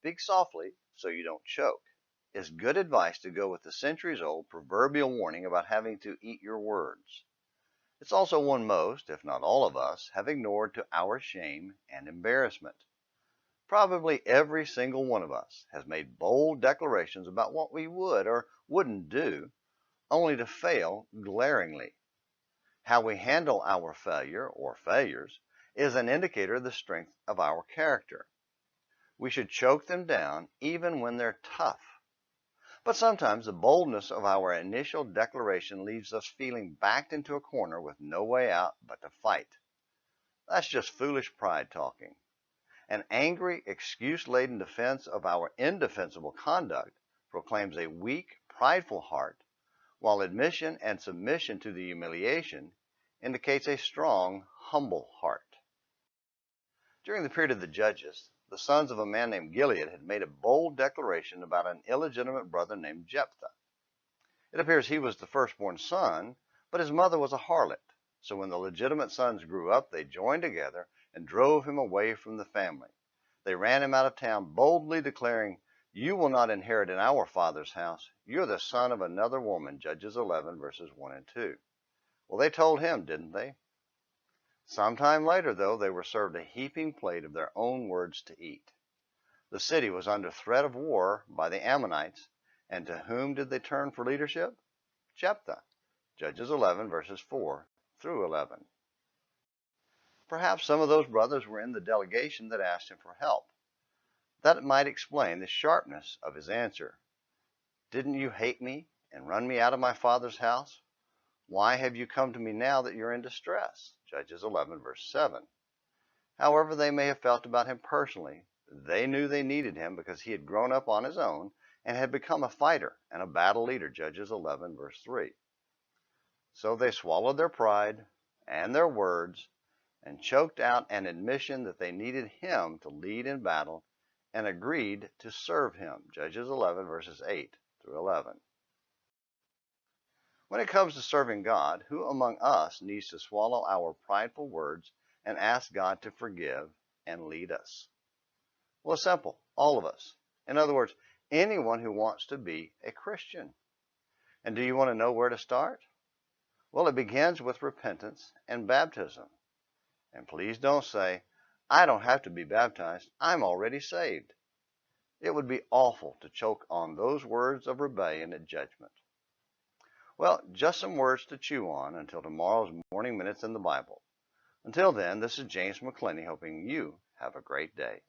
speak softly so you don't choke. It's good advice to go with the centuries-old proverbial warning about having to eat your words. It's also one most, if not all of us, have ignored to our shame and embarrassment. Probably every single one of us has made bold declarations about what we would or wouldn't do, only to fail glaringly. How we handle our failure or failures is an indicator of the strength of our character. We should choke them down even when they're tough. But sometimes the boldness of our initial declaration leaves us feeling backed into a corner with no way out but to fight. That's just foolish pride talking. An angry, excuse-laden defense of our indefensible conduct proclaims a weak, prideful heart, while admission and submission to the humiliation indicates a strong, humble heart. During the period of the Judges, the sons of a man named Gilead had made a bold declaration about an illegitimate brother named Jephthah. It appears he was the firstborn son, but his mother was a harlot. So when the legitimate sons grew up, they joined together and drove him away from the family. They ran him out of town, boldly declaring, "You will not inherit in our father's house. You're the son of another woman," Judges 11, verses 1 and 2. Well, they told him, didn't they? Sometime later, though, they were served a heaping plate of their own words to eat. The city was under threat of war by the Ammonites, and to whom did they turn for leadership? Jephthah, Judges 11, verses 4 through 11. Perhaps some of those brothers were in the delegation that asked him for help. That might explain the sharpness of his answer. "Didn't you hate me and run me out of my father's house? Why have you come to me now that you're in distress?" Judges 11, verse 7. However they may have felt about him personally, they knew they needed him because he had grown up on his own and had become a fighter and a battle leader, Judges 11, verse 3. So they swallowed their pride and their words and choked out an admission that they needed him to lead in battle and agreed to serve him, Judges 11, verses 8 through 11. When it comes to serving God, who among us needs to swallow our prideful words and ask God to forgive and lead us? Well, it's simple. All of us. In other words, anyone who wants to be a Christian. And do you want to know where to start? Well, it begins with repentance and baptism. And please don't say, "I don't have to be baptized. I'm already saved." It would be awful to choke on those words of rebellion at judgment. Well, just some words to chew on until tomorrow's Morning Minutes in the Bible. Until then, this is James McClenny hoping you have a great day.